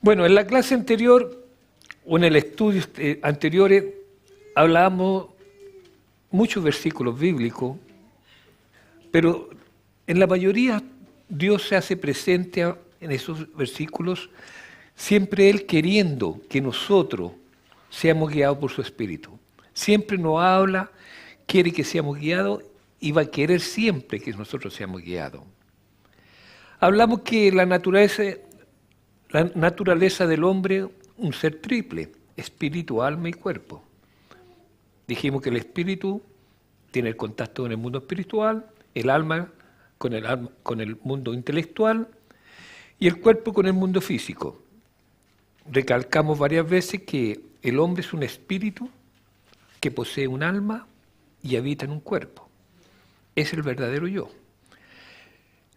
Bueno, en la clase anterior o en el estudio anteriores hablábamos muchos versículos bíblicos, pero en la mayoría Dios se hace presente en esos versículos, siempre Él queriendo que nosotros seamos guiados por su Espíritu. Siempre nos habla, quiere que seamos guiados y va a querer siempre que nosotros seamos guiados. Hablamos que la naturaleza del hombre, un ser triple, espíritu, alma y cuerpo. Dijimos que el espíritu tiene el contacto con el mundo espiritual, el alma con el mundo intelectual y el cuerpo con el mundo físico. Recalcamos varias veces que el hombre es un espíritu que posee un alma y habita en un cuerpo. Es el verdadero yo.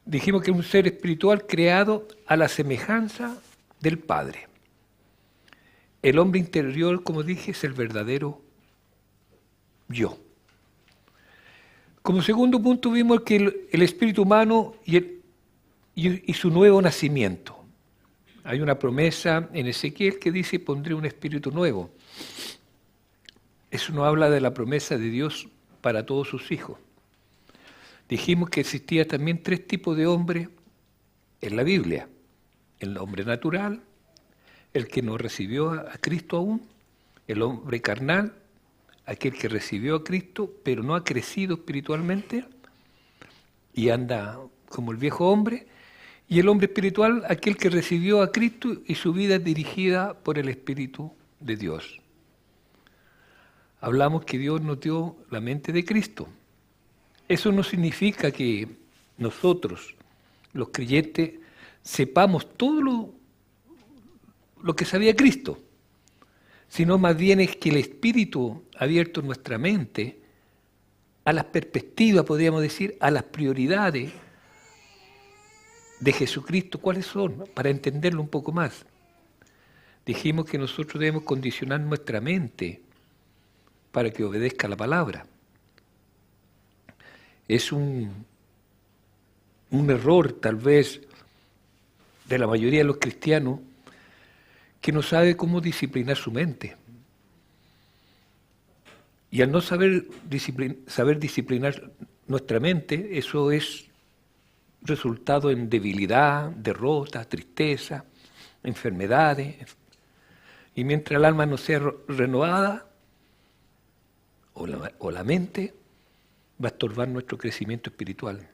Dijimos que es un ser espiritual creado a la semejanza del Padre. El hombre interior, como dije, es el verdadero yo. Como segundo punto vimos que el espíritu humano y su nuevo nacimiento. Hay una promesa en Ezequiel que dice, pondré un espíritu nuevo. Eso nos habla de la promesa de Dios para todos sus hijos. Dijimos que existía también tres tipos de hombre en la Biblia. El hombre natural, el que no recibió a Cristo aún, el hombre carnal, aquel que recibió a Cristo pero no ha crecido espiritualmente y anda como el viejo hombre, y el hombre espiritual, aquel que recibió a Cristo y su vida es dirigida por el Espíritu de Dios. Hablamos que Dios nos dio la mente de Cristo. Eso no significa que nosotros, los creyentes, sepamos todo lo que sabía Cristo, sino más bien es que el Espíritu ha abierto nuestra mente a las perspectivas, podríamos decir, a las prioridades de Jesucristo. ¿Cuáles son? Para entenderlo un poco más. Dijimos que nosotros debemos condicionar nuestra mente para que obedezca la palabra. Es un error, tal vez, de la mayoría de los cristianos que no sabe cómo disciplinar su mente. Y al no saber disciplinar nuestra mente, eso es resultado en debilidad, derrota, tristeza, enfermedades. Y mientras el alma no sea renovada, o la mente, va a estorbar nuestro crecimiento espiritual.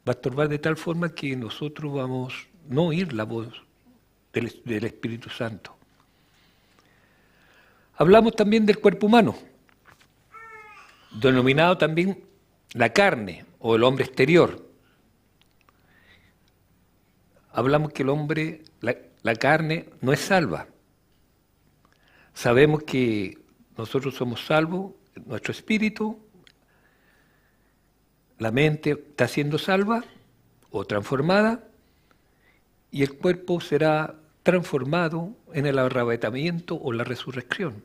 Va a estorbar de tal forma que nosotros vamos a no oír la voz del Espíritu Santo. Hablamos también del cuerpo humano, denominado también la carne o el hombre exterior. Hablamos que el hombre, la carne, no es salva. Sabemos que nosotros somos salvos, nuestro espíritu, la mente está siendo salva o transformada y el cuerpo será transformado en el arrebatamiento o la resurrección.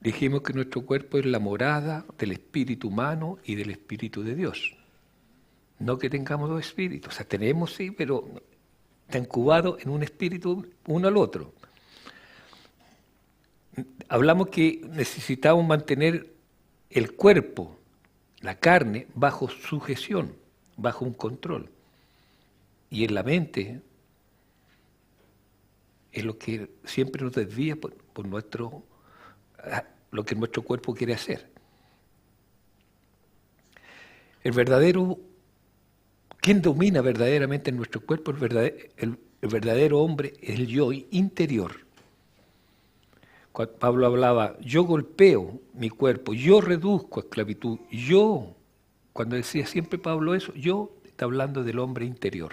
Dijimos que nuestro cuerpo es la morada del espíritu humano y del espíritu de Dios. No que tengamos dos espíritus, o sea, tenemos sí, pero está incubado en un espíritu uno al otro. Hablamos que necesitamos mantener el cuerpo, la carne, bajo sujeción, bajo un control. Y en la mente es lo que siempre nos desvía por lo que nuestro cuerpo quiere hacer. ¿Quién domina verdaderamente en nuestro cuerpo? El verdadero hombre es el yo interior. Cuando Pablo hablaba, yo golpeo mi cuerpo, yo reduzco a esclavitud, cuando decía siempre Pablo eso, yo está hablando del hombre interior.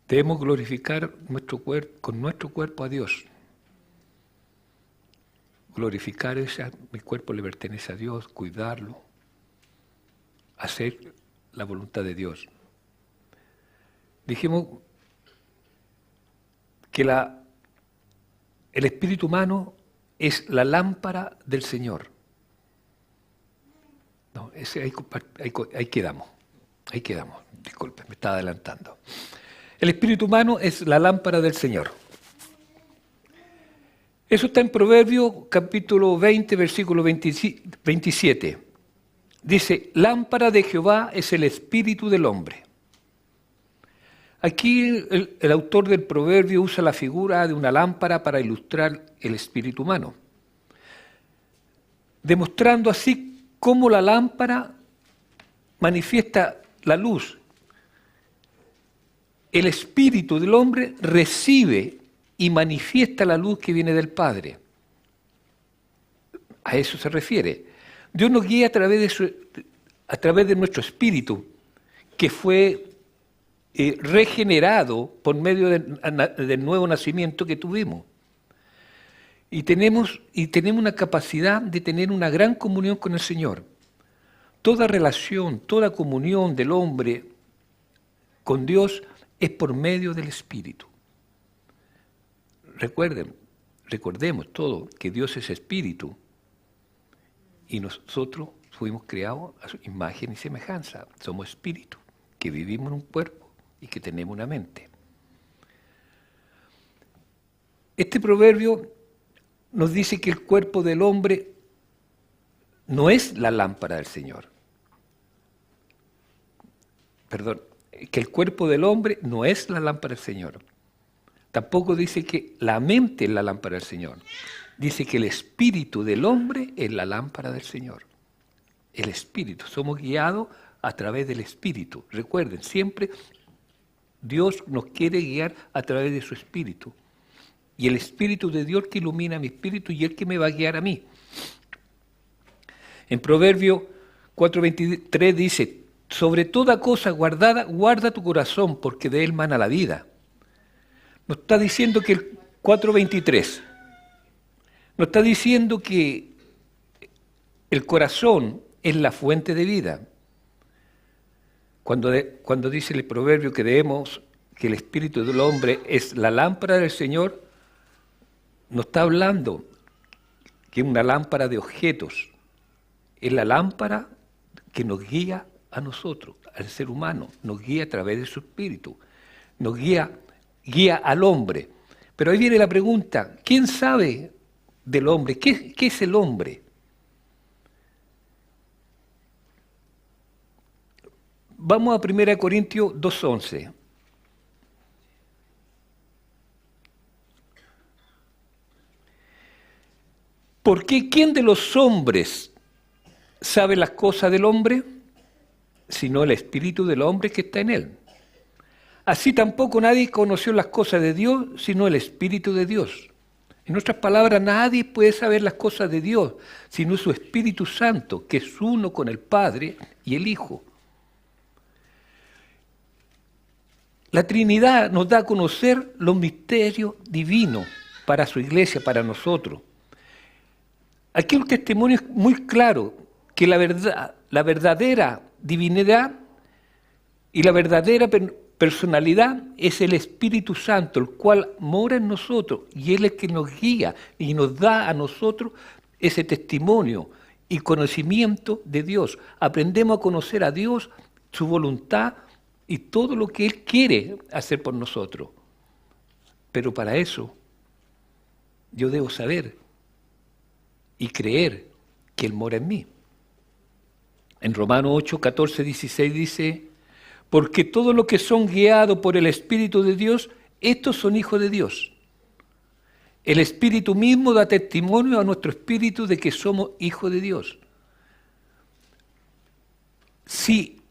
Debemos glorificar con nuestro cuerpo a Dios. Glorificar mi cuerpo le pertenece a Dios, cuidarlo, hacer la voluntad de Dios. Dijimos que el espíritu humano es la lámpara del Señor. No, ahí quedamos. Ahí quedamos, disculpe, me estaba adelantando. El espíritu humano es la lámpara del Señor. Eso está en Proverbios capítulo 20, versículo 27. Dice, lámpara de Jehová es el espíritu del hombre. Aquí el autor del proverbio usa la figura de una lámpara para ilustrar el espíritu humano, demostrando así cómo la lámpara manifiesta la luz. El espíritu del hombre recibe y manifiesta la luz que viene del Padre. A eso se refiere. Dios nos guía a través de nuestro espíritu, que fue regenerado por medio del nuevo nacimiento que tuvimos. Y tenemos una capacidad de tener una gran comunión con el Señor. Toda relación, toda comunión del hombre con Dios es por medio del Espíritu. Recordemos todo que Dios es Espíritu y nosotros fuimos creados a su imagen y semejanza. Somos Espíritu, que vivimos en un cuerpo y que tenemos una mente. Este proverbio nos dice que el cuerpo del hombre no es la lámpara del Señor. Perdón, que el cuerpo del hombre no es la lámpara del Señor. Tampoco dice que la mente es la lámpara del Señor. Dice que el espíritu del hombre es la lámpara del Señor. El espíritu. Somos guiados a través del espíritu. Recuerden, siempre Dios nos quiere guiar a través de su espíritu. Y el espíritu de Dios que ilumina mi espíritu y el que me va a guiar a mí. En Proverbio 4:23 dice, sobre toda cosa guardada, guarda tu corazón, porque de él mana la vida. Nos está diciendo que el 4:23, nos está diciendo que el corazón es la fuente de vida. Cuando dice el proverbio que que el espíritu del hombre es la lámpara del Señor, no está hablando que es una lámpara de objetos, es la lámpara que nos guía a nosotros, al ser humano, nos guía a través de su espíritu, nos guía al hombre. Pero ahí viene la pregunta, ¿quién sabe del hombre? ¿Qué es el hombre? Vamos a 1 Corintios 2:11. ¿Por qué quién de los hombres sabe las cosas del hombre? Sino el espíritu del hombre que está en él. Así tampoco nadie conoció las cosas de Dios, sino el Espíritu de Dios. En otras palabras, nadie puede saber las cosas de Dios, sino su Espíritu Santo, que es uno con el Padre y el Hijo. La Trinidad nos da a conocer los misterios divinos para su iglesia, para nosotros. Aquí un testimonio muy claro, que la verdadera divinidad y la verdadera personalidad es el Espíritu Santo, el cual mora en nosotros y Él es el que nos guía y nos da a nosotros ese testimonio y conocimiento de Dios. Aprendemos a conocer a Dios, su voluntad y todo lo que Él quiere hacer por nosotros. Pero para eso yo debo saber y creer que Él mora en mí. En Romanos 8, 14, 16 dice, porque todos los que son guiados por el Espíritu de Dios, estos son hijos de Dios. El Espíritu mismo da testimonio a nuestro espíritu de que somos hijos de Dios. Si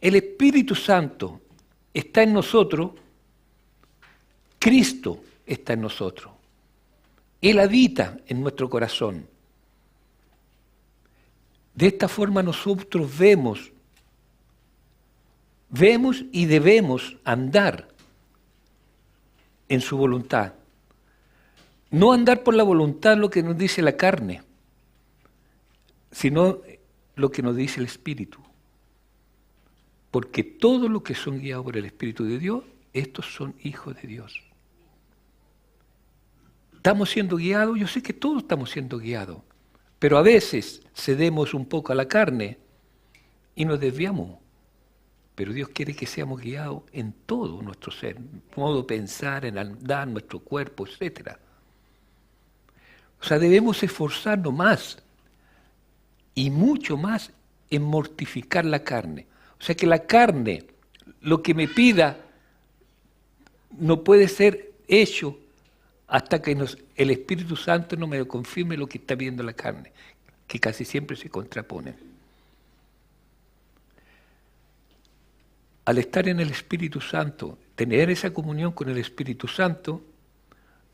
el Espíritu Santo está en nosotros, Cristo está en nosotros. Él habita en nuestro corazón. De esta forma nosotros vemos y debemos andar en su voluntad. No andar por la voluntad lo que nos dice la carne, sino lo que nos dice el Espíritu. Porque todos los que son guiados por el Espíritu de Dios, estos son hijos de Dios. ¿Estamos siendo guiados? Yo sé que todos estamos siendo guiados, pero a veces cedemos un poco a la carne y nos desviamos. Pero Dios quiere que seamos guiados en todo nuestro ser, modo de pensar, en andar, nuestro cuerpo, etc. O sea, debemos esforzarnos más y mucho más en mortificar la carne. O sea, que la carne, lo que me pida, no puede ser hecho hasta que el Espíritu Santo no me confirme lo que está viendo la carne, que casi siempre se contraponen. Al estar en el Espíritu Santo, tener esa comunión con el Espíritu Santo,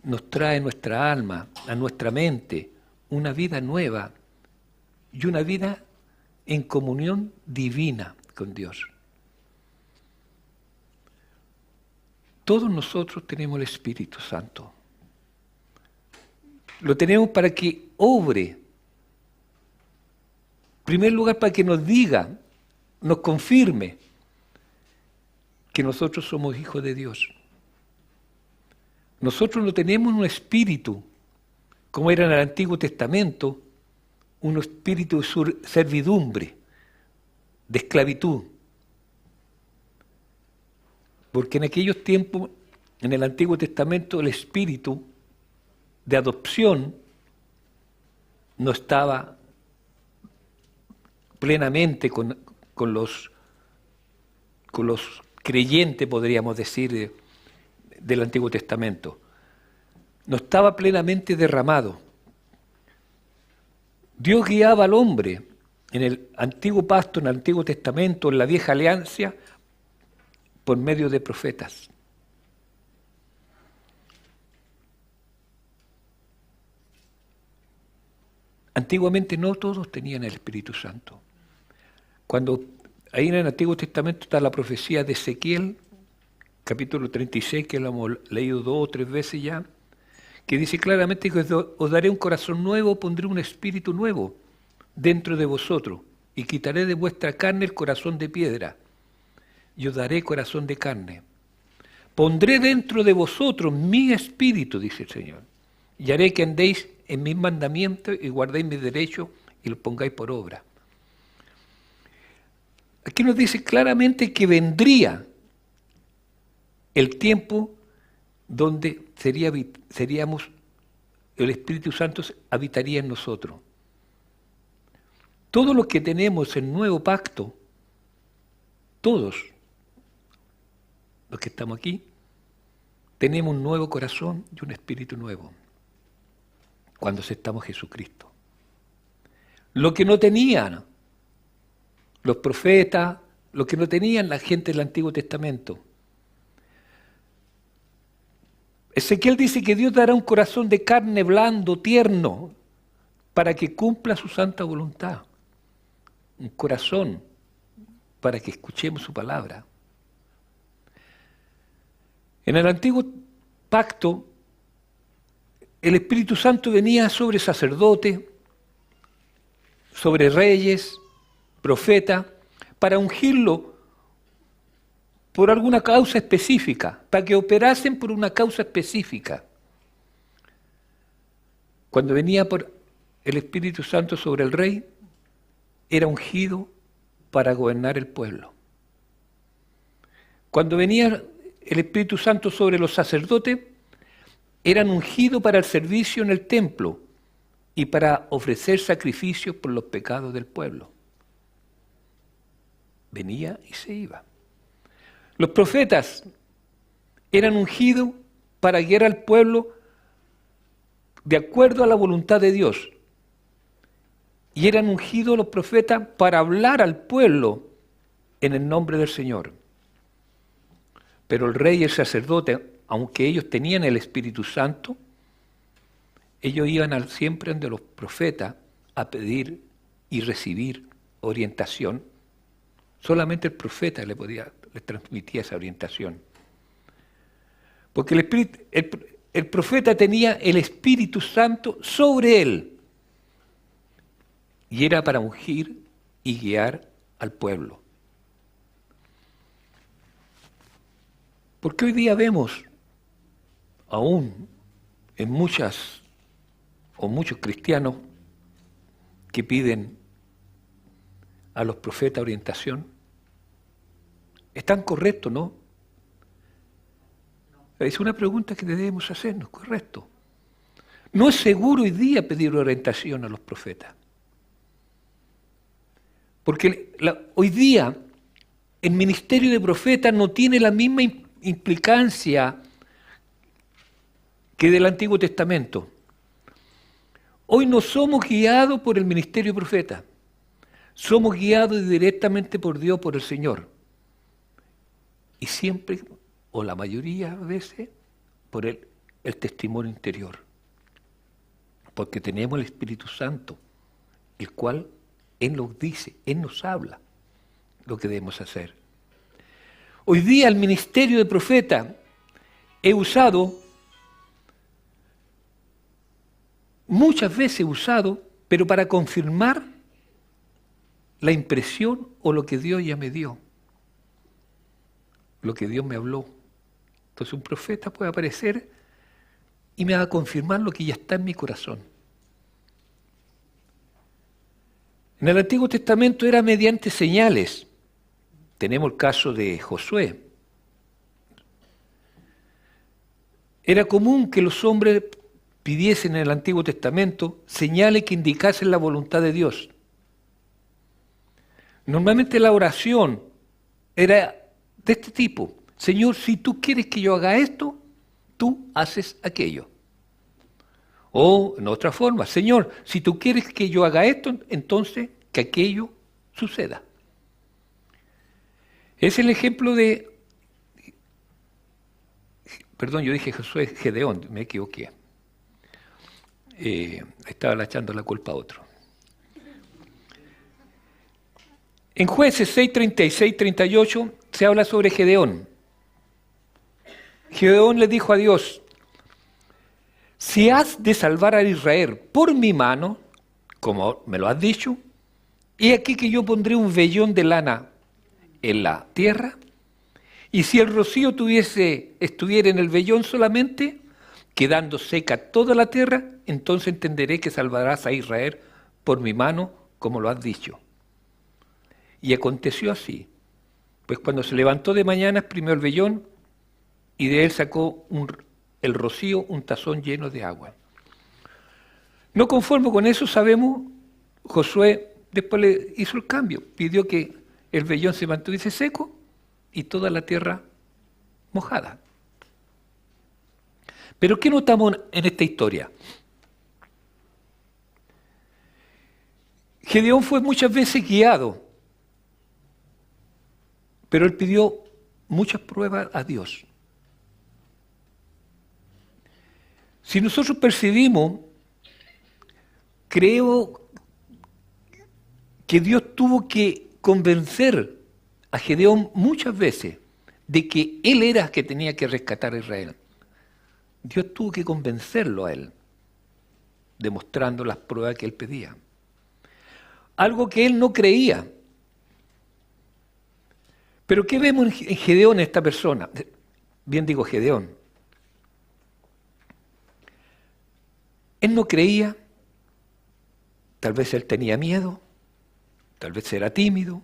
nos trae nuestra alma, a nuestra mente, una vida nueva y una vida en comunión divina con Dios. Todos nosotros tenemos el Espíritu Santo. Lo tenemos para que obre. En primer lugar, para que nos diga, nos confirme que nosotros somos hijos de Dios. Nosotros no tenemos un espíritu, como era en el Antiguo Testamento, un espíritu de servidumbre, de esclavitud. Porque en aquellos tiempos, en el Antiguo Testamento, el espíritu de adopción no estaba plenamente con los creyentes, podríamos decir, del Antiguo Testamento. No estaba plenamente derramado. Dios guiaba al hombre en el antiguo pacto, en el Antiguo Testamento, en la Vieja Alianza, por medio de profetas. Antiguamente no todos tenían el Espíritu Santo. Cuando ahí en el Antiguo Testamento está la profecía de Ezequiel, capítulo 36, que lo hemos leído 2 o 3 veces ya, que dice claramente que os daré un corazón nuevo, pondré un espíritu nuevo dentro de vosotros y quitaré de vuestra carne el corazón de piedra y os daré corazón de carne. Pondré dentro de vosotros mi espíritu, dice el Señor, y haré que andéis en mis mandamientos y guardéis mis derechos y los pongáis por obra. Aquí nos dice claramente que vendría el tiempo donde seríamos, el Espíritu Santo habitaría en nosotros. Todos los que tenemos el nuevo pacto, todos los que estamos aquí, tenemos un nuevo corazón y un espíritu nuevo cuando aceptamos a Jesucristo. Lo que no tenían los profetas, lo que no tenían la gente del Antiguo Testamento. Ezequiel dice que Dios dará un corazón de carne blando, tierno, para que cumpla su santa voluntad. Un corazón para que escuchemos su palabra. En el Antiguo Pacto, el Espíritu Santo venía sobre sacerdotes, sobre reyes, profetas, para ungirlo por alguna causa específica, para que operasen por una causa específica. Cuando venía por el Espíritu Santo sobre el rey, era ungido para gobernar el pueblo. Cuando venía el Espíritu Santo sobre los sacerdotes, eran ungidos para el servicio en el templo y para ofrecer sacrificios por los pecados del pueblo. Venía y se iba. Los profetas eran ungidos para guiar al pueblo de acuerdo a la voluntad de Dios. Y eran ungidos los profetas para hablar al pueblo en el nombre del Señor. Pero el rey y el sacerdote, aunque ellos tenían el Espíritu Santo, ellos iban siempre ante los profetas a pedir y recibir orientación. Solamente el profeta les transmitía esa orientación. Porque el profeta tenía el Espíritu Santo sobre él. Y era para ungir y guiar al pueblo. Porque hoy día vemos aún en muchos cristianos que piden a los profetas orientación. ¿Están correctos, no? Es una pregunta que debemos hacernos, correcto. No es seguro hoy día pedir orientación a los profetas. Porque hoy día el ministerio de profetas no tiene la misma implicancia que del Antiguo Testamento. Hoy no somos guiados por el ministerio de profeta, somos guiados directamente por Dios, por el Señor. Y siempre, o la mayoría de veces, por el testimonio interior. Porque tenemos el Espíritu Santo, el cual Él nos dice, Él nos habla lo que debemos hacer. Hoy día el ministerio de profeta he usado, muchas veces usado, pero para confirmar la impresión o lo que Dios ya me dio, lo que Dios me habló. Entonces un profeta puede aparecer y me va a confirmar lo que ya está en mi corazón. En el Antiguo Testamento era mediante señales. Tenemos el caso de Josué. Era común que los hombres pidiesen en el Antiguo Testamento señales que indicasen la voluntad de Dios. Normalmente la oración era de este tipo: Señor, si tú quieres que yo haga esto, tú haces aquello. O en otra forma: Señor, si tú quieres que yo haga esto, entonces que aquello suceda. Es el ejemplo de... Perdón, yo dije Josué, Gedeón, me equivoqué. Estaba echando la culpa a otro. En Jueces 6, 36, 38 se habla sobre Gedeón. Gedeón le dijo a Dios: si has de salvar a Israel por mi mano, como me lo has dicho, he aquí que yo pondré un vellón de lana en la tierra, y si el rocío estuviera en el vellón solamente, quedando seca toda la tierra, entonces entenderé que salvarás a Israel por mi mano, como lo has dicho. Y aconteció así, pues cuando se levantó de mañana, exprimió el vellón, y de él sacó el rocío, un tazón lleno de agua. No conforme con eso, sabemos, Josué después le hizo el cambio, pidió que el vellón se mantuviese seco y toda la tierra mojada. Pero ¿qué notamos en esta historia? Gedeón fue muchas veces guiado, pero él pidió muchas pruebas a Dios. Si nosotros percibimos, creo que Dios tuvo que convencer a Gedeón muchas veces de que él era el que tenía que rescatar a Israel. Dios tuvo que convencerlo a él, demostrando las pruebas que él pedía. Algo que él no creía. Pero ¿qué vemos en Gedeón, esta persona? Bien digo Gedeón. Él no creía, tal vez él tenía miedo, tal vez era tímido,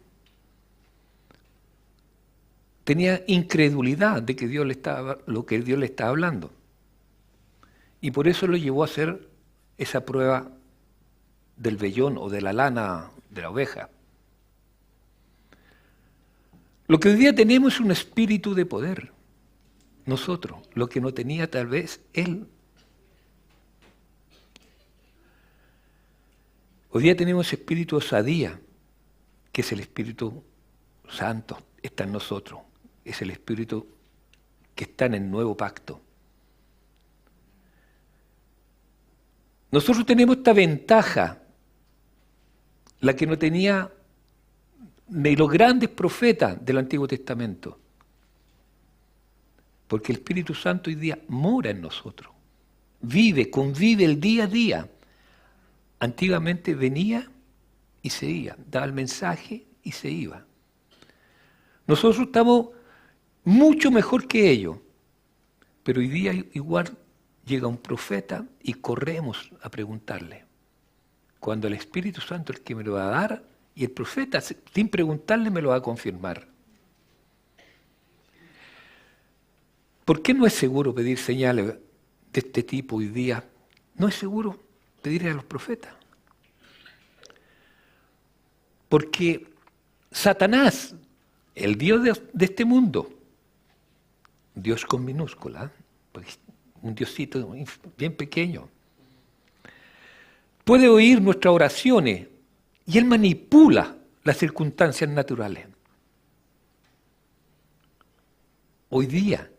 tenía incredulidad de que lo que Dios le estaba hablando. Y por eso lo llevó a hacer esa prueba del vellón o de la lana de la oveja. Lo que hoy día tenemos es un espíritu de poder, nosotros, lo que no tenía tal vez él. Hoy día tenemos espíritu de osadía, que es el Espíritu Santo, está en nosotros, es el espíritu que está en el nuevo pacto. Nosotros tenemos esta ventaja, la que no tenía ni los grandes profetas del Antiguo Testamento, porque el Espíritu Santo hoy día mora en nosotros, convive el día a día. Antiguamente venía y se iba, daba el mensaje y se iba. Nosotros estamos mucho mejor que ellos, pero hoy día igual llega un profeta y corremos a preguntarle, cuando el Espíritu Santo es el que me lo va a dar, y el profeta sin preguntarle me lo va a confirmar. ¿Por qué no es seguro pedir señales de este tipo hoy día? No es seguro pedirle a los profetas. Porque Satanás, el Dios de este mundo, Dios con minúscula, un diosito bien pequeño, puede oír nuestras oraciones y él manipula las circunstancias naturales. Hoy día,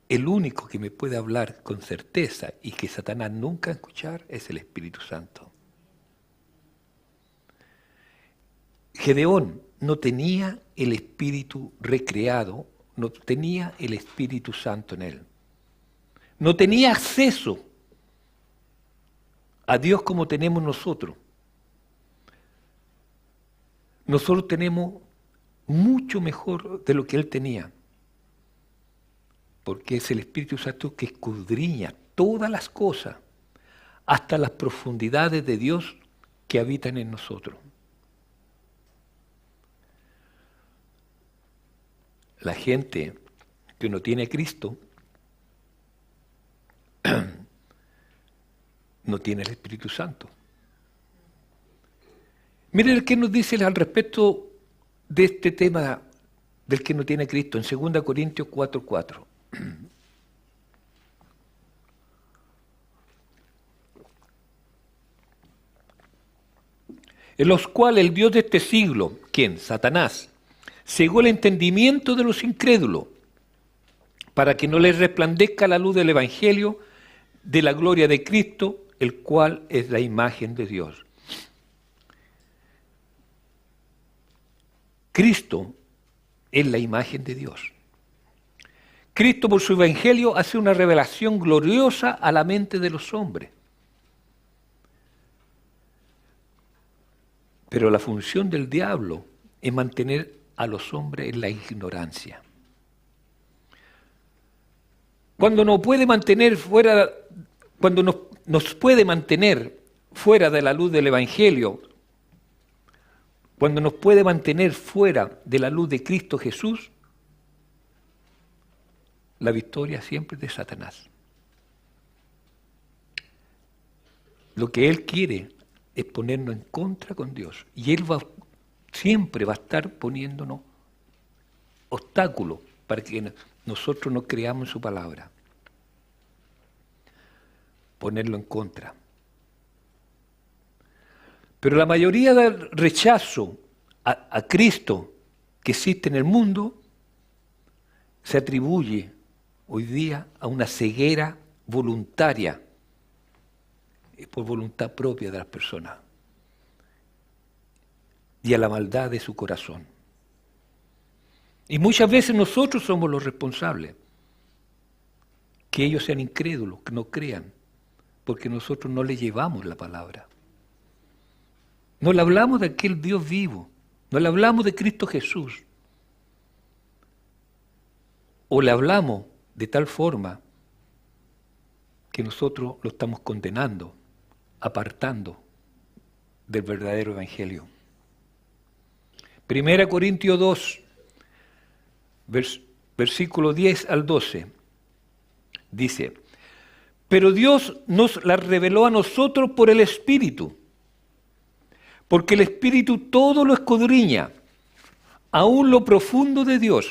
el único que me puede hablar con certeza y que Satanás nunca va a escuchar es el Espíritu Santo. Gedeón no tenía el Espíritu recreado, no tenía el Espíritu Santo en él. No tenía acceso a Dios como tenemos nosotros. Nosotros tenemos mucho mejor de lo que él tenía. Porque es el Espíritu Santo que escudriña todas las cosas, hasta las profundidades de Dios que habitan en nosotros. La gente que no tiene a Cristo no tiene el Espíritu Santo. Miren qué nos dice al respecto de este tema del que no tiene a Cristo en 2 Corintios 4:4. En los cuales el Dios de este siglo, ¿quién? Satanás, cegó el entendimiento de los incrédulos, para que no les resplandezca la luz del Evangelio de la gloria de Cristo, el cual es la imagen de Dios. Cristo es la imagen de Dios. Cristo por su Evangelio hace una revelación gloriosa a la mente de los hombres. Pero la función del diablo es mantener a los hombres en la ignorancia. Cuando nos puede mantener fuera de la luz del Evangelio, cuando nos puede mantener fuera de la luz de Cristo Jesús, la victoria siempre es de Satanás. Lo que él quiere es ponernos en contra con Dios. Y él siempre va a estar poniéndonos obstáculos para que nosotros no creamos en su palabra. Ponerlo en contra. Pero la mayoría del rechazo a Cristo que existe en el mundo se atribuye hoy día a una ceguera voluntaria, por voluntad propia de las personas, y a la maldad de su corazón. Y muchas veces nosotros somos los responsables, que ellos sean incrédulos, que no crean, porque nosotros no les llevamos la palabra. No le hablamos de aquel Dios vivo, no le hablamos de Cristo Jesús, o le hablamos de tal forma que nosotros lo estamos condenando, apartando del verdadero Evangelio. 1 Corintios 2, versículo 10 al 12, dice: pero Dios nos la reveló a nosotros por el Espíritu, porque el Espíritu todo lo escudriña, aún lo profundo de Dios.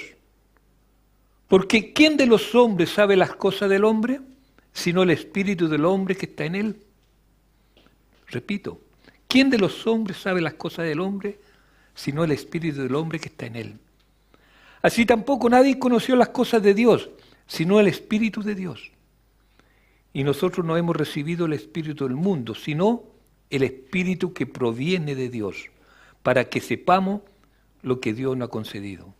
Porque ¿quién de los hombres sabe las cosas del hombre, sino el Espíritu del hombre que está en él? Repito, ¿quién de los hombres sabe las cosas del hombre, sino el Espíritu del hombre que está en él? Así tampoco nadie conoció las cosas de Dios, sino el Espíritu de Dios. Y nosotros no hemos recibido el Espíritu del mundo, sino el Espíritu que proviene de Dios, para que sepamos lo que Dios nos ha concedido.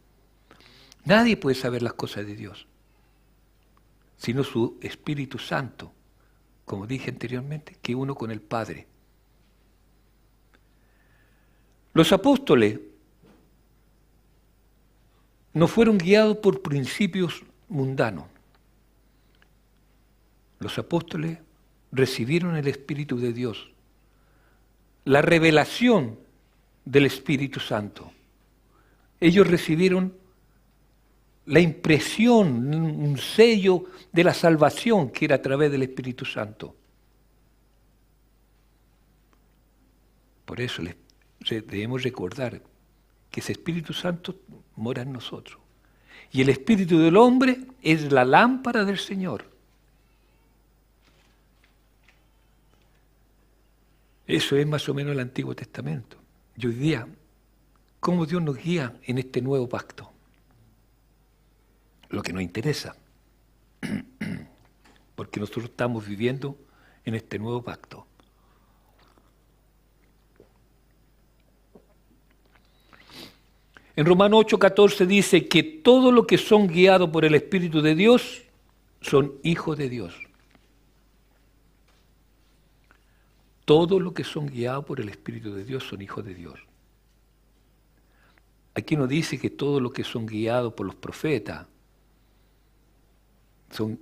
Nadie puede saber las cosas de Dios, sino su Espíritu Santo, como dije anteriormente, que uno con el Padre. Los apóstoles no fueron guiados por principios mundanos. Los apóstoles recibieron el Espíritu de Dios, la revelación del Espíritu Santo. Ellos recibieron la impresión, un sello de la salvación que era a través del Espíritu Santo. Por eso debemos recordar que ese Espíritu Santo mora en nosotros. Y el espíritu del hombre es la lámpara del Señor. Eso es más o menos el Antiguo Testamento. Y hoy día, ¿cómo Dios nos guía en este nuevo pacto? Lo que nos interesa. Porque nosotros estamos viviendo en este nuevo pacto. En Romanos 8:14 dice que todos los que son guiados por el Espíritu de Dios son hijos de Dios. Todos los que son guiados por el Espíritu de Dios son hijos de Dios. Aquí no dice que todos los que son guiados por los profetas son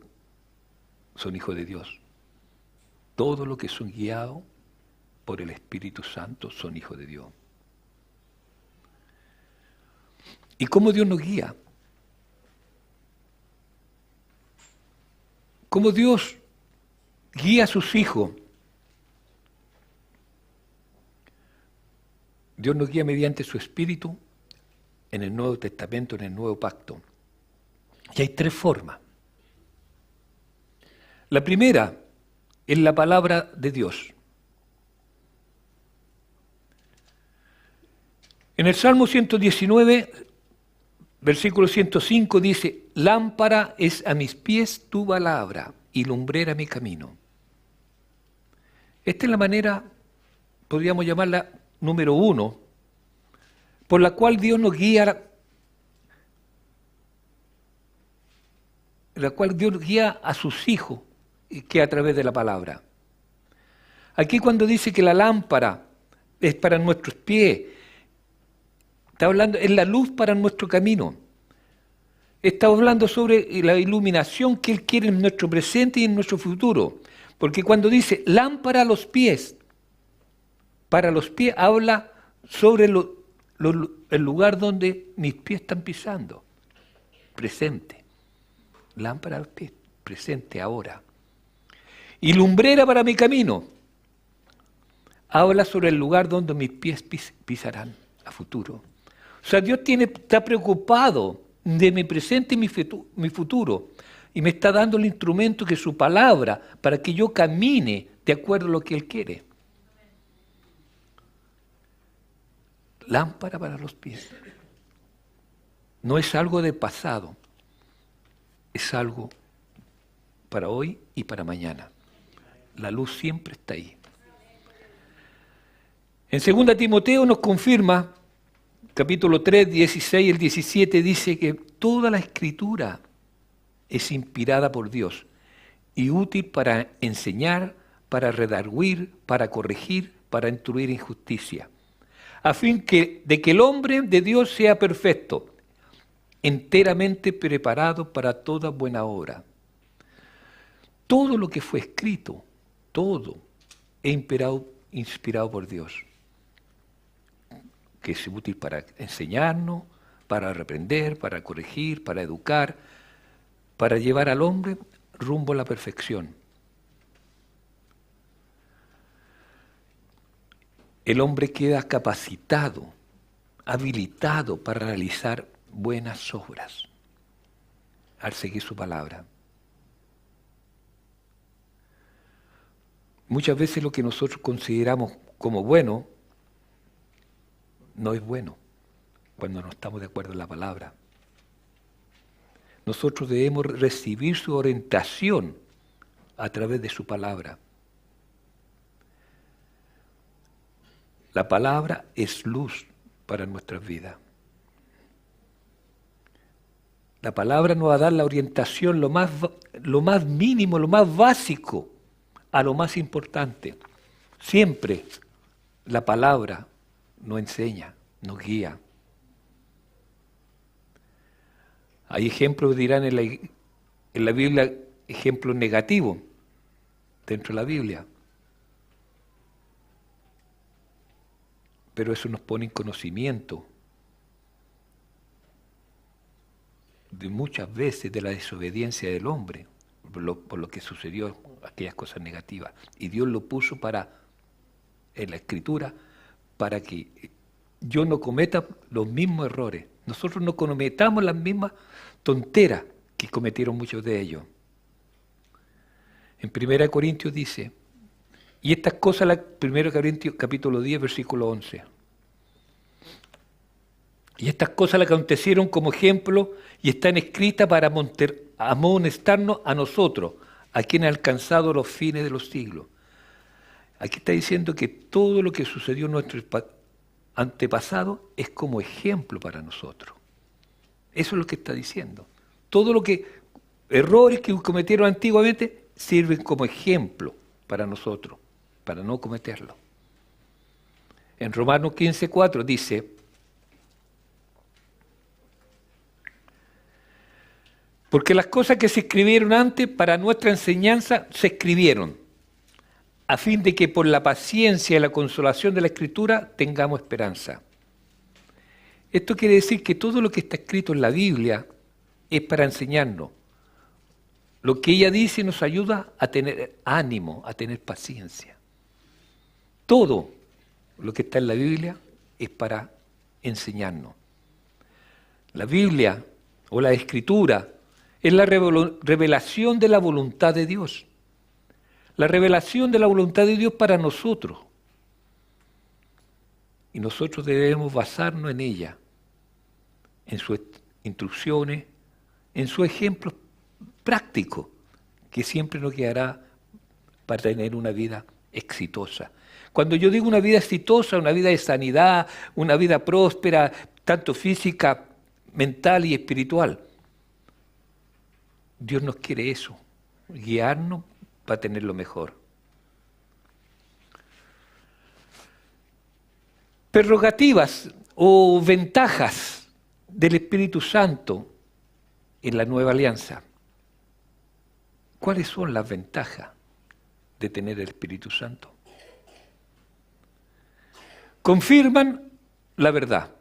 hijos de Dios. Todos los que son guiados por el Espíritu Santo son hijos de Dios. ¿Y cómo Dios nos guía? ¿Cómo Dios guía a sus hijos? Dios nos guía mediante su Espíritu en el Nuevo Testamento, en el Nuevo Pacto. Y hay tres formas. La primera es la palabra de Dios. En el Salmo 119, versículo 105 dice, lámpara es a mis pies tu palabra y lumbrera mi camino. Esta es la manera, podríamos llamarla número 1, por la cual Dios nos guía, a sus hijos, que a través de la palabra. Aquí cuando dice que la lámpara es para nuestros pies, está hablando, es la luz para nuestro camino. Está hablando sobre la iluminación que Él quiere en nuestro presente y en nuestro futuro. Porque cuando dice lámpara a los pies, para los pies habla sobre el lugar donde mis pies están pisando. Presente. Lámpara a los pies, presente ahora. Y lumbrera para mi camino. Habla sobre el lugar donde mis pies pisarán a futuro. O sea, Dios está preocupado de mi presente y mi futuro. Y me está dando el instrumento que es su palabra para que yo camine de acuerdo a lo que Él quiere. Lámpara para los pies. No es algo de pasado. Es algo para hoy y para mañana. La luz siempre está ahí. En 2 Timoteo nos confirma, capítulo 3, 16 y el 17, dice que toda la Escritura es inspirada por Dios y útil para enseñar, para redarguir, para corregir, para instruir en justicia, a fin de que el hombre de Dios sea perfecto, enteramente preparado para toda buena obra. Todo lo que fue escrito, todo es inspirado por Dios, que es útil para enseñarnos, para reprender, para corregir, para educar, para llevar al hombre rumbo a la perfección. El hombre queda capacitado, habilitado para realizar buenas obras al seguir su palabra. Muchas veces lo que nosotros consideramos como bueno no es bueno cuando no estamos de acuerdo en la palabra. Nosotros debemos recibir su orientación a través de su palabra. La palabra es luz para nuestras vidas. La palabra nos va a dar la orientación, lo más mínimo, lo más básico, a lo más importante. Siempre la palabra nos enseña, nos guía. Hay ejemplos, dirán en la Biblia, ejemplos negativos dentro de la Biblia. Pero eso nos pone en conocimiento de muchas veces de la desobediencia del hombre, por lo que sucedió, aquellas cosas negativas. Y Dios lo puso en la Escritura para que yo no cometa los mismos errores. Nosotros no cometamos las mismas tonteras que cometieron muchos de ellos. En 1 Corintios dice, y estas cosas, 1 Corintios capítulo 10, versículo 11. Y estas cosas le acontecieron como ejemplo y están escritas para amonestarnos a nosotros, a quienes han alcanzado los fines de los siglos. Aquí está diciendo que todo lo que sucedió en nuestro antepasado es como ejemplo para nosotros. Eso es lo que está diciendo. Todo lo que, errores que cometieron antiguamente, sirven como ejemplo para nosotros, para no cometerlo. En Romanos 15:4 dice, porque las cosas que se escribieron antes para nuestra enseñanza se escribieron, a fin de que por la paciencia y la consolación de la Escritura tengamos esperanza. Esto quiere decir que todo lo que está escrito en la Biblia es para enseñarnos. Lo que ella dice nos ayuda a tener ánimo, a tener paciencia. Todo lo que está en la Biblia es para enseñarnos. La Biblia o la Escritura es la revelación de la voluntad de Dios. La revelación de la voluntad de Dios para nosotros. Y nosotros debemos basarnos en ella, en sus instrucciones, en sus ejemplos prácticos, que siempre nos guiará para tener una vida exitosa. Cuando yo digo una vida exitosa, una vida de sanidad, una vida próspera, tanto física, mental y espiritual, Dios nos quiere eso, guiarnos para tener lo mejor. Prerrogativas o ventajas del Espíritu Santo en la nueva alianza. ¿Cuáles son las ventajas de tener el Espíritu Santo? Confirman la verdad.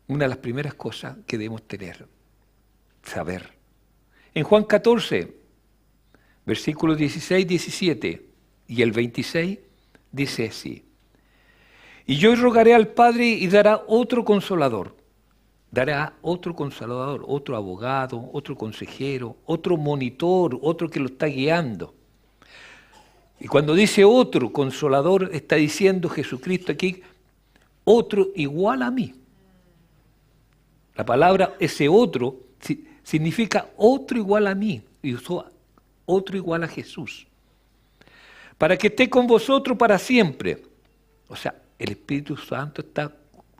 Una de las primeras cosas que debemos tener, saber. En Juan 14, versículos 16, 17 y el 26, dice así. Y yo rogaré al Padre y dará otro consolador, otro abogado, otro consejero, otro monitor, otro que lo está guiando. Y cuando dice otro consolador, está diciendo Jesucristo aquí, otro igual a mí. La palabra ese otro significa otro igual a mí, y usó otro igual a Jesús. Para que esté con vosotros para siempre. O sea, el Espíritu Santo está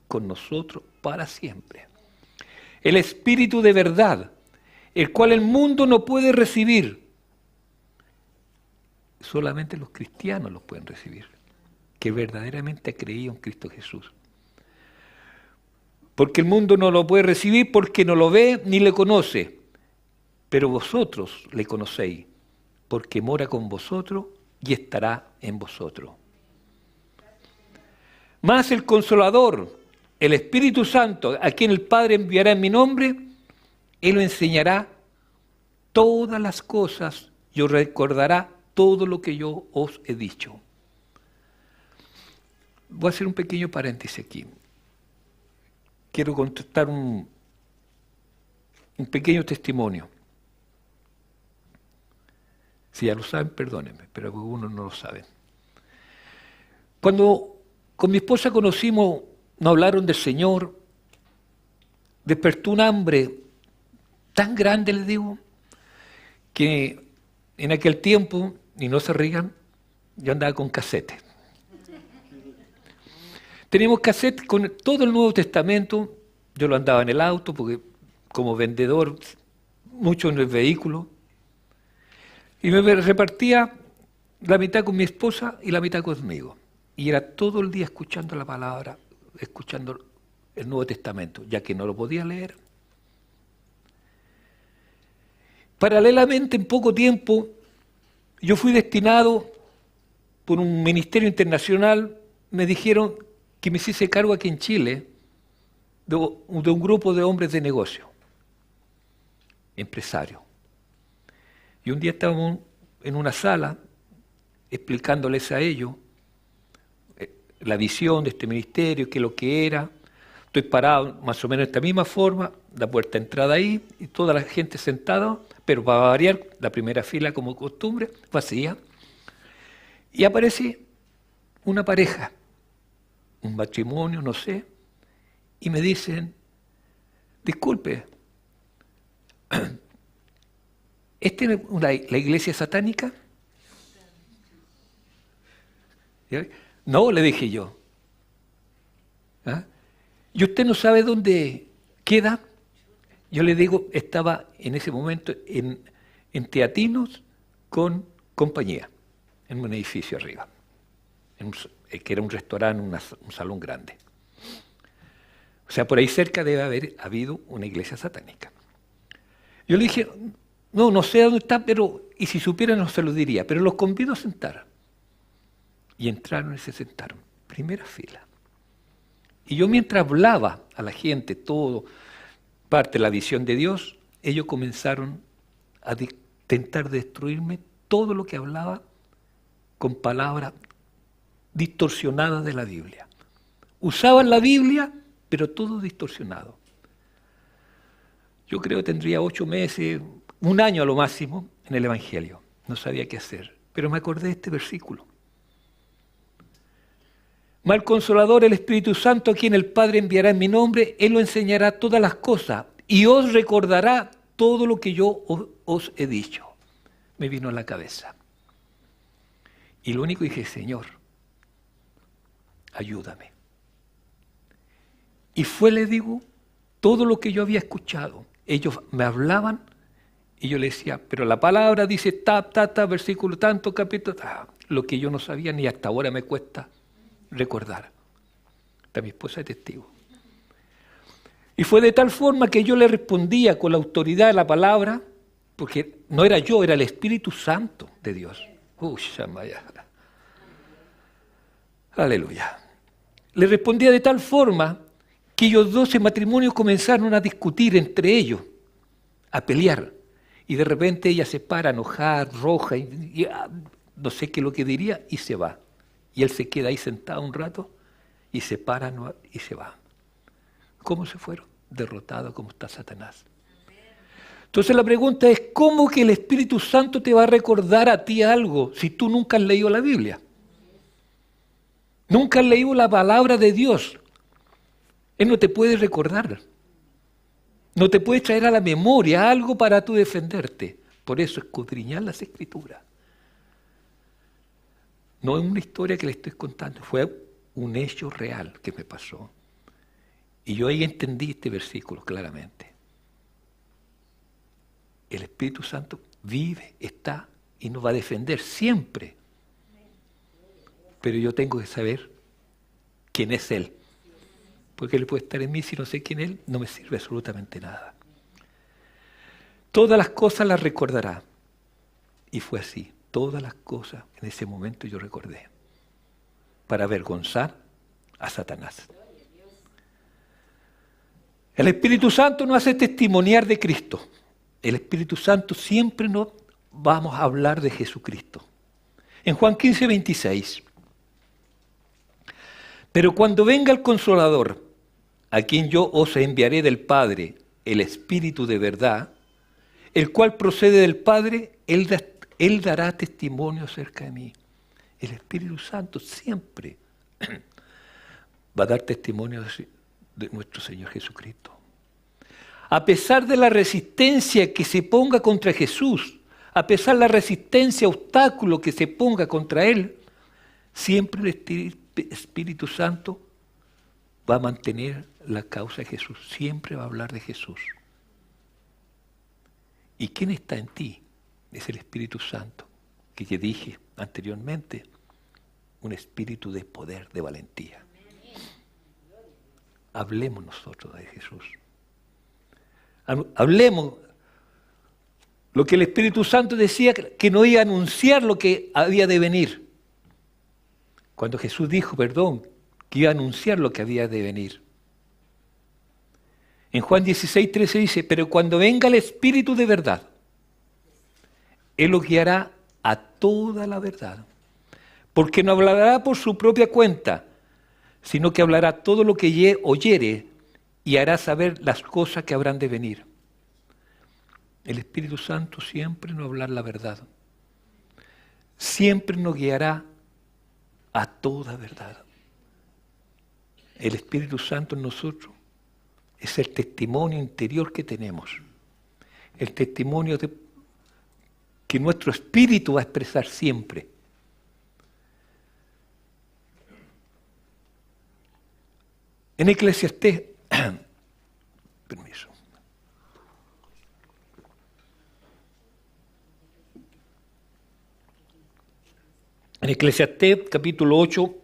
con nosotros para siempre. El Espíritu de verdad, el cual el mundo no puede recibir. Solamente los cristianos los pueden recibir, que verdaderamente han creído en Cristo Jesús. Porque el mundo no lo puede recibir porque no lo ve ni le conoce. Pero vosotros le conocéis, porque mora con vosotros y estará en vosotros. Más el Consolador, el Espíritu Santo, a quien el Padre enviará en mi nombre, Él lo enseñará todas las cosas y os recordará todo lo que yo os he dicho. Voy a hacer un pequeño paréntesis aquí. Quiero contar un pequeño testimonio. Si ya lo saben, perdónenme, pero algunos no lo saben. Cuando con mi esposa conocimos, nos hablaron del Señor, despertó un hambre tan grande, les digo, que en aquel tiempo, y no se rían, yo andaba con cassette. Teníamos cassette con todo el Nuevo Testamento, yo lo andaba en el auto, porque como vendedor, mucho en el vehículo, y me repartía la mitad con mi esposa y la mitad conmigo. Y era todo el día escuchando la palabra, escuchando el Nuevo Testamento, ya que no lo podía leer. Paralelamente, en poco tiempo, yo fui destinado por un ministerio internacional, me dijeron que me hiciese cargo aquí en Chile de un grupo de hombres de negocio, empresarios. Y un día estábamos en una sala explicándoles a ellos la visión de este ministerio, qué es lo que era. Estoy parado más o menos de esta misma forma, la puerta de entrada ahí, y toda la gente sentada, pero para variar, la primera fila como costumbre, vacía. Y aparece una pareja, un matrimonio, no sé, y me dicen, disculpe, ¿esta es la iglesia satánica? No, le dije yo. ¿Ah? ¿Y usted no sabe dónde queda? Yo le digo, estaba en ese momento en Teatinos con compañía, en un edificio arriba, que era un restaurante, un salón grande. O sea, por ahí cerca debe haber habido una iglesia satánica. Yo le dije, no sé dónde está, pero y si supiera no se lo diría, pero los convido a sentar. Y entraron y se sentaron, primera fila. Y yo mientras hablaba a la gente, todo, parte de la visión de Dios, ellos comenzaron a intentar destruirme todo lo que hablaba con palabras distorsionadas de la Biblia. Usaban la Biblia, pero todo distorsionado. Yo creo que tendría 8 meses, 1 año a lo máximo, en el Evangelio. No sabía qué hacer, pero me acordé de este versículo. Mas el Consolador, el Espíritu Santo, a quien el Padre enviará en mi nombre, Él lo enseñará todas las cosas y os recordará todo lo que yo os he dicho. Me vino a la cabeza. Y lo único que dije, Señor, ayúdame. Y fue, le digo, todo lo que yo había escuchado. Ellos me hablaban y yo les decía, pero la palabra dice versículo tanto, capítulo, lo que yo no sabía ni hasta ahora me cuesta recordar. Está mi esposa de testigo. Y fue de tal forma que yo le respondía con la autoridad de la palabra, porque no era yo, era el Espíritu Santo de Dios. Aleluya. Le respondía de tal forma que ellos dos en matrimonio comenzaron a discutir entre ellos, a pelear. Y de repente ella se para enojada, roja, y no sé qué es lo que diría, y se va. Y él se queda ahí sentado un rato y se para y se va. ¿Cómo se fueron? Derrotados como está Satanás. Entonces la pregunta es, ¿cómo que el Espíritu Santo te va a recordar a ti algo si tú nunca has leído la Biblia? Nunca has leído la palabra de Dios. Él no te puede recordar. No te puede traer a la memoria algo para tú defenderte. Por eso escudriñar las Escrituras. No es una historia que le estoy contando, fue un hecho real que me pasó. Y yo ahí entendí este versículo claramente. El Espíritu Santo vive, está y nos va a defender siempre. Pero yo tengo que saber quién es Él. Porque Él puede estar en mí, si no sé quién es Él, no me sirve absolutamente nada. Todas las cosas las recordará. Y fue así. Todas las cosas en ese momento yo recordé para avergonzar a Satanás. El Espíritu Santo nos hace testimoniar de Cristo. El Espíritu Santo siempre nos vamos a hablar de Jesucristo. En Juan 15, 26. Pero cuando venga el Consolador, a quien yo os enviaré del Padre, el Espíritu de verdad, el cual procede del Padre, Él dará testimonio acerca de mí. El Espíritu Santo siempre va a dar testimonio de nuestro Señor Jesucristo. A pesar de la resistencia que se ponga contra Jesús, a pesar de la resistencia, obstáculo que se ponga contra Él, siempre el Espíritu Santo va a mantener la causa de Jesús. Siempre va a hablar de Jesús. ¿Y quién está en ti? Es el Espíritu Santo, que te dije anteriormente, un espíritu de poder, de valentía. Hablemos nosotros de Jesús. Hablemos lo que el Espíritu Santo decía, que no iba a anunciar lo que había de venir. Cuando Jesús dijo, que iba a anunciar lo que había de venir. En Juan 16:13 dice, pero cuando venga el Espíritu de verdad, Él los guiará a toda la verdad. Porque no hablará por su propia cuenta, sino que hablará todo lo que oyere y hará saber las cosas que habrán de venir. El Espíritu Santo siempre nos hablará la verdad. Siempre nos guiará a toda verdad. El Espíritu Santo en nosotros es el testimonio interior que tenemos. El testimonio que nuestro espíritu va a expresar siempre. En Eclesiastés, permiso. En Eclesiastés capítulo 8,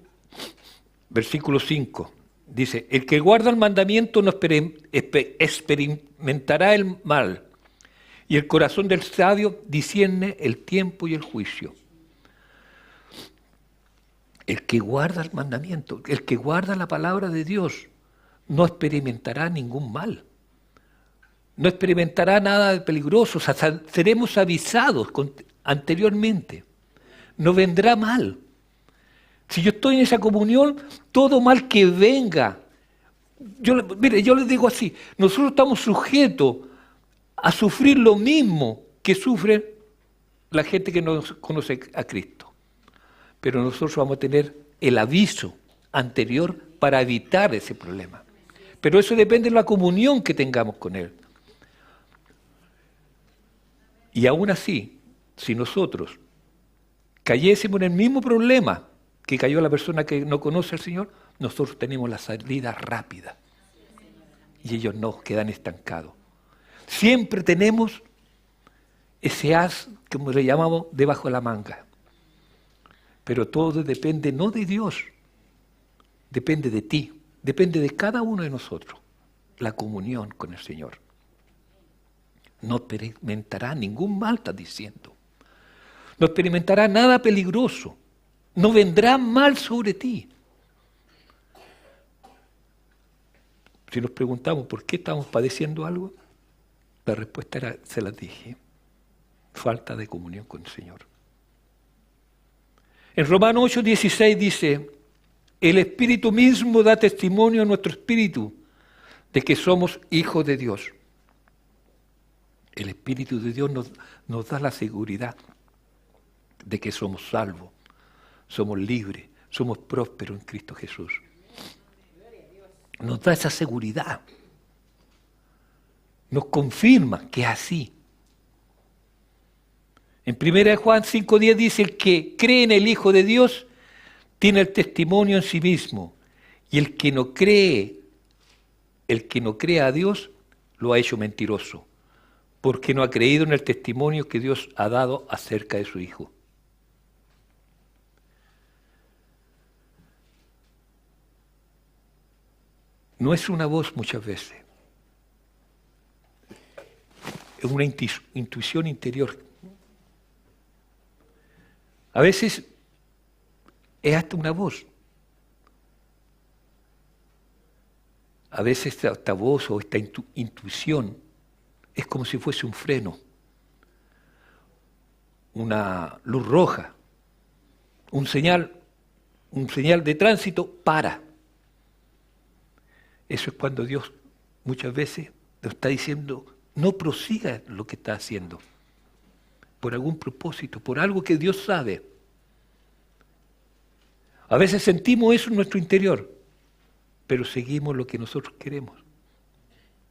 versículo 5, dice, el que guarda el mandamiento no experimentará el mal, y el corazón del sabio discierne el tiempo y el juicio. El que guarda el mandamiento, el que guarda la palabra de Dios, no experimentará ningún mal. No experimentará nada de peligroso. O sea, seremos avisados anteriormente. No vendrá mal. Si yo estoy en esa comunión, todo mal que venga. Mire, yo les digo así, nosotros estamos sujetos a sufrir lo mismo que sufre la gente que no conoce a Cristo. Pero nosotros vamos a tener el aviso anterior para evitar ese problema. Pero eso depende de la comunión que tengamos con Él. Y aún así, si nosotros cayésemos en el mismo problema que cayó la persona que no conoce al Señor, nosotros tenemos la salida rápida. Y ellos no, quedan estancados. Siempre tenemos ese as, como le llamamos, debajo de la manga. Pero todo depende no de Dios, depende de ti, depende de cada uno de nosotros, la comunión con el Señor. No experimentará ningún mal, está diciendo. No experimentará nada peligroso, no vendrá mal sobre ti. Si nos preguntamos por qué estamos padeciendo algo, la respuesta era, se las dije, falta de comunión con el Señor. En Romanos 8:16 dice, el Espíritu mismo da testimonio a nuestro espíritu de que somos hijos de Dios. El Espíritu de Dios nos da la seguridad de que somos salvos, somos libres, somos prósperos en Cristo Jesús. Nos da esa seguridad. Nos confirma que es así. En 1 Juan 5:10 dice, el que cree en el Hijo de Dios tiene el testimonio en sí mismo, y el que no cree a Dios, lo ha hecho mentiroso, porque no ha creído en el testimonio que Dios ha dado acerca de su Hijo. No es una voz muchas veces, es una intuición interior. A veces es hasta una voz. A veces esta voz o esta intuición es como si fuese un freno, una luz roja, un señal de tránsito, para. Eso es cuando Dios muchas veces nos está diciendo, no prosiga lo que está haciendo, por algún propósito, por algo que Dios sabe. A veces sentimos eso en nuestro interior, pero seguimos lo que nosotros queremos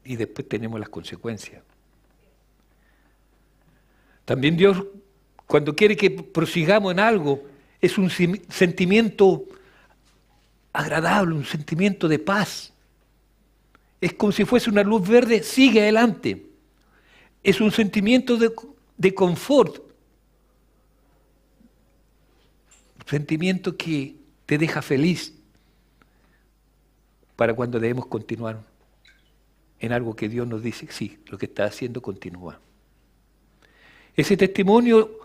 y después tenemos las consecuencias. También Dios, cuando quiere que prosigamos en algo, es un sentimiento agradable, un sentimiento de paz. Es como si fuese una luz verde, sigue adelante. Es un sentimiento de confort, un sentimiento que te deja feliz para cuando debemos continuar en algo que Dios nos dice, sí, lo que estás haciendo continúa. Ese testimonio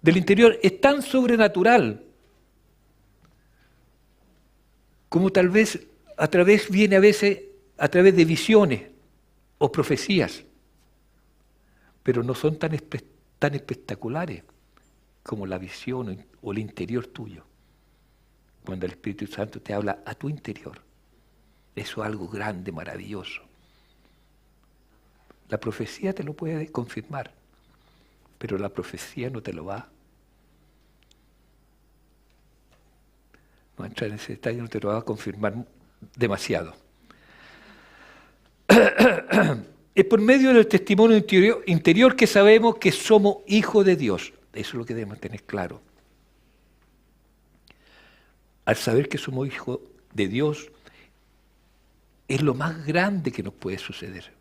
del interior es tan sobrenatural como tal vez viene a veces a través de visiones, o profecías, pero no son tan espectaculares como la visión o el interior tuyo. Cuando el Espíritu Santo te habla a tu interior, eso es algo grande, maravilloso. La profecía te lo puede confirmar, pero la profecía no te lo va. No entrar en ese detalle, no te lo va a confirmar demasiado. Es por medio del testimonio interior que sabemos que somos hijos de Dios. Eso es lo que debemos tener claro. Al saber que somos hijos de Dios, es lo más grande que nos puede suceder.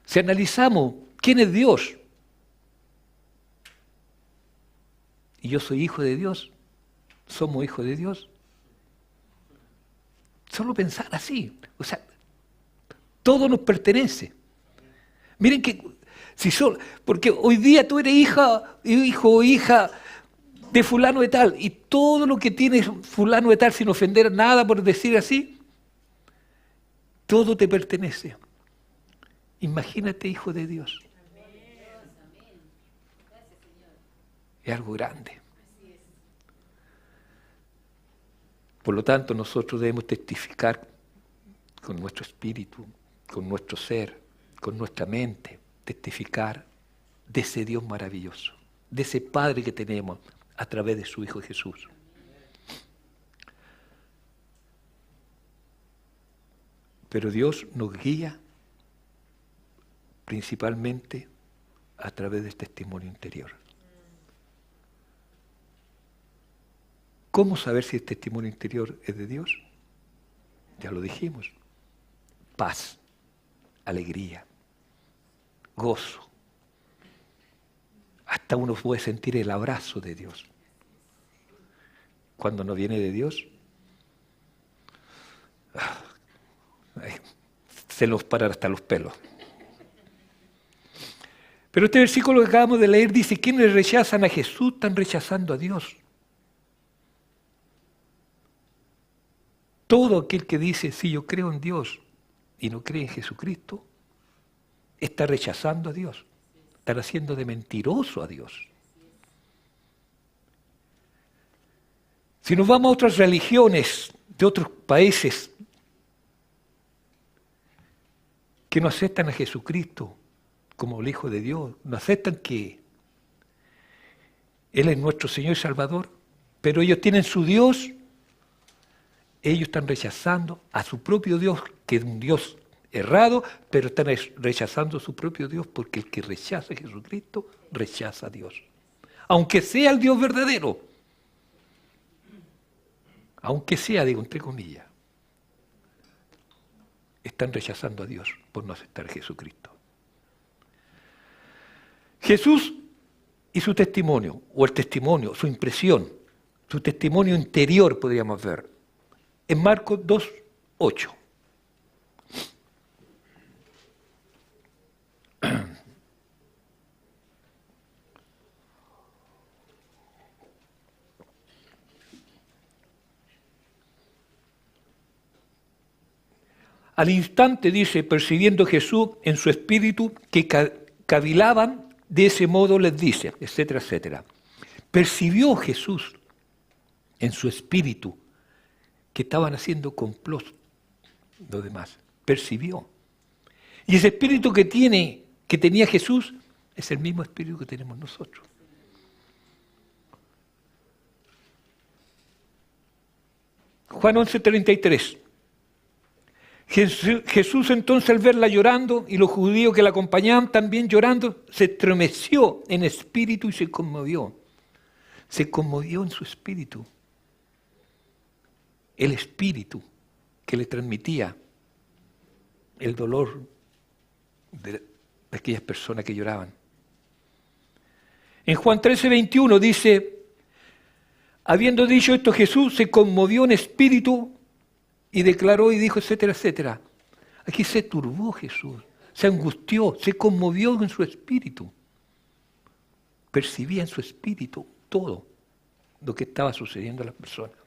Si analizamos quién es Dios, y yo soy hijo de Dios, somos hijos de Dios, solo pensar así, o sea, todo nos pertenece. Miren que, porque hoy día tú eres hijo o hija de fulano de tal, y todo lo que tiene fulano de tal, sin ofender nada por decir así, todo te pertenece. Imagínate hijo de Dios. Es algo grande. Por lo tanto, nosotros debemos testificar con nuestro espíritu, con nuestro ser, con nuestra mente, testificar de ese Dios maravilloso, de ese Padre que tenemos a través de su Hijo Jesús. Pero Dios nos guía principalmente a través del testimonio interior. ¿Cómo saber si el testimonio interior es de Dios? Ya lo dijimos. Paz, alegría, gozo. Hasta uno puede sentir el abrazo de Dios. Cuando no viene de Dios, se nos paran hasta los pelos. Pero este versículo que acabamos de leer dice, quienes rechazan a Jesús están rechazando a Dios. Todo aquel que dice, sí, yo creo en Dios y no cree en Jesucristo, está rechazando a Dios. Están haciendo de mentiroso a Dios. Si nos vamos a otras religiones de otros países que no aceptan a Jesucristo como el Hijo de Dios, no aceptan que Él es nuestro Señor y Salvador, pero ellos tienen su Dios. Ellos están rechazando a su propio Dios, que es un Dios errado, pero están rechazando a su propio Dios, porque el que rechaza a Jesucristo, rechaza a Dios. Aunque sea el Dios verdadero. Aunque sea, digo, entre comillas. Están rechazando a Dios por no aceptar a Jesucristo. Jesús y su testimonio, o el testimonio, su impresión, su testimonio interior, podríamos ver. En Marcos 2:8. Al instante, dice, percibiendo Jesús en su espíritu que cavilaban, de ese modo les dice, etcétera, etcétera. Percibió Jesús en su espíritu que estaban haciendo complot los demás. Percibió. Y ese espíritu que tenía Jesús es el mismo espíritu que tenemos nosotros. Juan 11:33. Jesús entonces al verla llorando y los judíos que la acompañaban también llorando, se estremeció en espíritu y se conmovió. Se conmovió en su espíritu. El espíritu que le transmitía el dolor de aquellas personas que lloraban. En Juan 13:21 dice, habiendo dicho esto Jesús se conmovió en espíritu y declaró y dijo, etcétera, etcétera. Aquí se turbó Jesús, se angustió, se conmovió en su espíritu. Percibía en su espíritu todo lo que estaba sucediendo a las personas.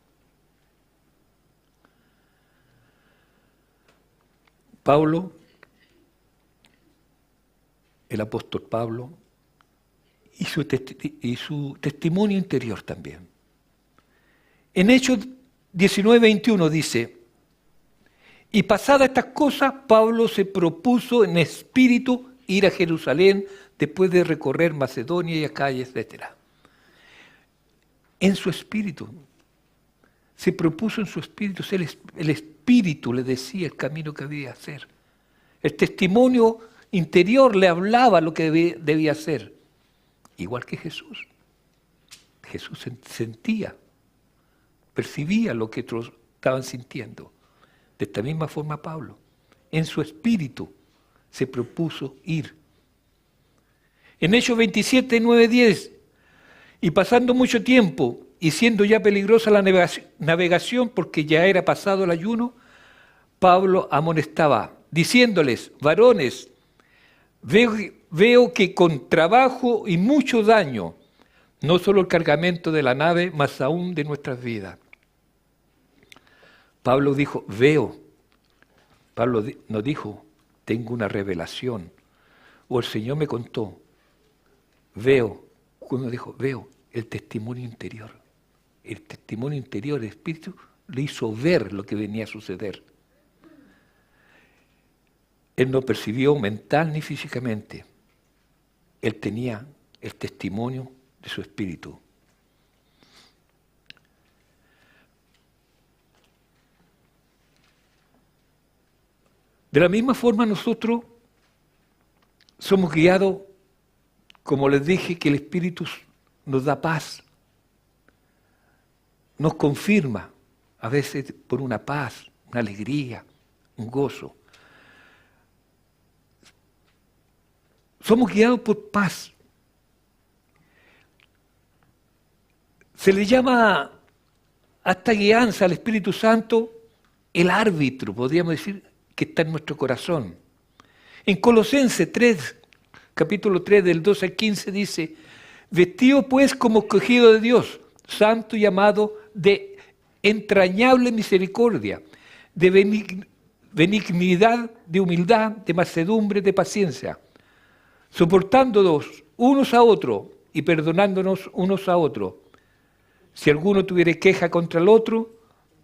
Pablo el apóstol Pablo y su testimonio interior también. En Hechos 19:21 dice: y pasadas estas cosas, Pablo se propuso en espíritu ir a Jerusalén después de recorrer Macedonia y Acaya, etc. En su espíritu, se propuso en su espíritu, el espíritu le decía el camino que debía hacer. El testimonio interior le hablaba lo que debía hacer. Igual que Jesús. Jesús sentía, percibía lo que otros estaban sintiendo. De esta misma forma Pablo, en su espíritu, se propuso ir. En Hechos 27, 9, 10, y pasando mucho tiempo, y siendo ya peligrosa la navegación porque ya era pasado el ayuno, Pablo amonestaba, diciéndoles: varones, veo que con trabajo y mucho daño, no solo el cargamento de la nave, mas aún de nuestras vidas. Pablo dijo, veo. Pablo no dijo, tengo una revelación, o el Señor me contó. Veo. Cuando dijo, veo, el testimonio interior. El testimonio interior, el Espíritu, le hizo ver lo que venía a suceder. Él no percibió mental ni físicamente. Él tenía el testimonio de su espíritu. De la misma forma nosotros somos guiados, como les dije, que el Espíritu nos da paz, nos confirma, a veces por una paz, una alegría, un gozo. Somos guiados por paz. Se le llama a esta guianza al Espíritu Santo el árbitro, podríamos decir, que está en nuestro corazón. En Colosenses 3, capítulo 3, del 12 al 15, dice, vestido pues como escogido de Dios, santo y amado, de entrañable misericordia, de benignidad, de humildad, de mansedumbre, de paciencia, soportándonos unos a otros y perdonándonos unos a otros. Si alguno tuviere queja contra el otro,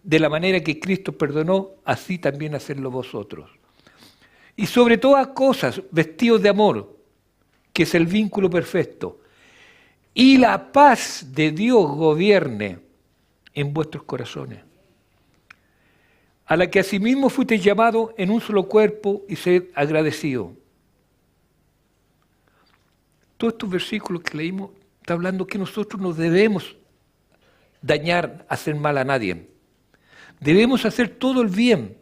de la manera que Cristo perdonó, así también hacedlo vosotros. Y sobre todas cosas, vestidos de amor, que es el vínculo perfecto, y la paz de Dios gobierne en vuestros corazones, a la que asimismo fuisteis llamados en un solo cuerpo y sed agradecidos. Todos estos versículos que leímos está hablando que nosotros no debemos dañar, hacer mal a nadie. Debemos hacer todo el bien,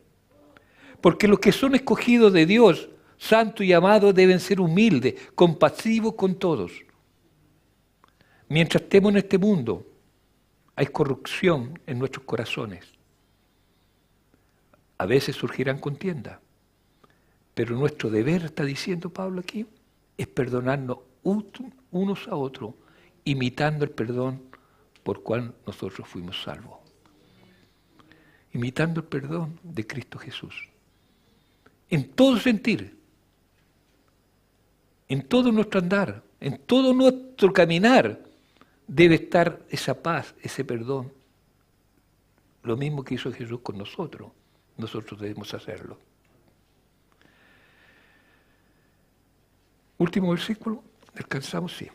porque los que son escogidos de Dios, santos y amados, deben ser humildes, compasivos con todos. Mientras estemos en este mundo, hay corrupción en nuestros corazones. A veces surgirán contiendas, pero nuestro deber, está diciendo Pablo aquí, es perdonarnos unos a otros, imitando el perdón por cual nosotros fuimos salvos. Imitando el perdón de Cristo Jesús. En todo sentir, en todo nuestro andar, en todo nuestro caminar, debe estar esa paz, ese perdón. Lo mismo que hizo Jesús con nosotros debemos hacerlo. Último versículo, ¿alcanzamos? Sí.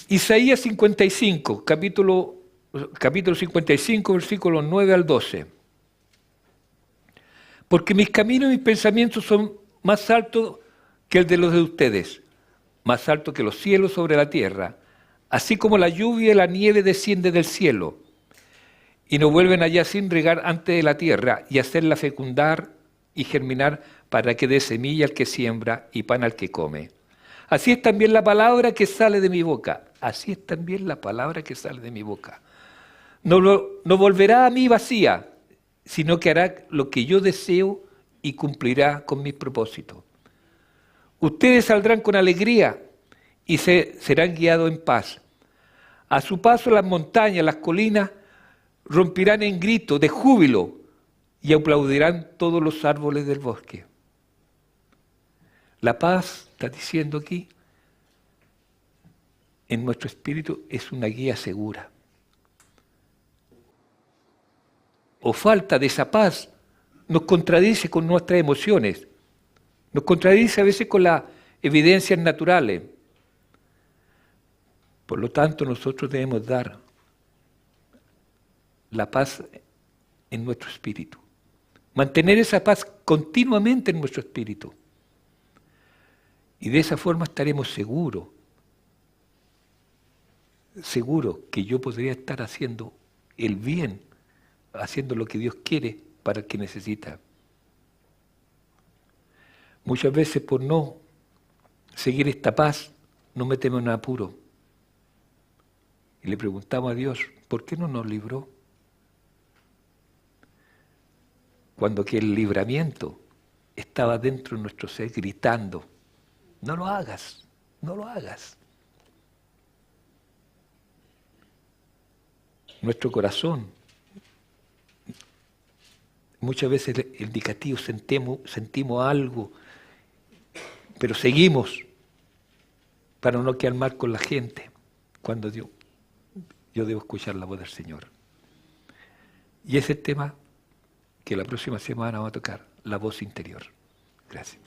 Isaías 55, capítulo 55, versículos 9 al 12. Porque mis caminos y mis pensamientos son más altos que el de los de ustedes, más altos que los cielos sobre la tierra, así como la lluvia y la nieve desciende del cielo, y no vuelven allá sin regar antes de la tierra y hacerla fecundar y germinar para que dé semilla al que siembra y pan al que come. Así es también la palabra que sale de mi boca. Así es también la palabra que sale de mi boca. No volverá a mí vacía, sino que hará lo que yo deseo y cumplirá con mis propósitos. Ustedes saldrán con alegría y serán guiados en paz. A su paso las montañas, las colinas, rompirán en gritos de júbilo y aplaudirán todos los árboles del bosque. La paz está diciendo aquí, en nuestro espíritu es una guía segura. O falta de esa paz nos contradice con nuestras emociones, nos contradice a veces con las evidencias naturales. Por lo tanto, nosotros debemos dar la paz en nuestro espíritu, mantener esa paz continuamente en nuestro espíritu. Y de esa forma estaremos seguros que yo podría estar haciendo el bien, haciendo lo que Dios quiere para el que necesita. Muchas veces por no seguir esta paz nos metemos en apuro. Y le preguntamos a Dios, ¿por qué no nos libró? Cuando que el libramiento estaba dentro de nuestro ser gritando, no lo hagas, no lo hagas. Nuestro corazón, muchas veces el indicativo sentimos algo, pero seguimos para no quedar mal con la gente, cuando yo debo escuchar la voz del Señor. Y ese es el tema que la próxima semana vamos a tocar, la voz interior. Gracias.